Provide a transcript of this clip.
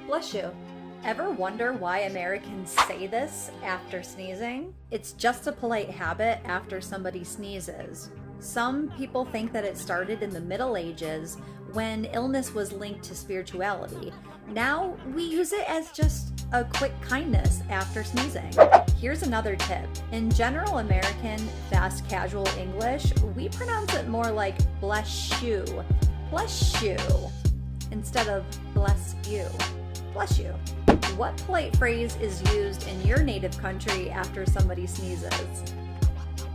Bless you. Ever wonder why Americans say this after sneezing? It's just a polite habit after somebody sneezes. Some people think that it started in the Middle Ages when illness was linked to spirituality. Now we use it as just a quick kindness after sneezing. Here's another tip. In general American fast casual English, we pronounce it more like bless you. Bless you. Instead of bless you. Bless you. What polite phrase is used in your native country after somebody sneezes?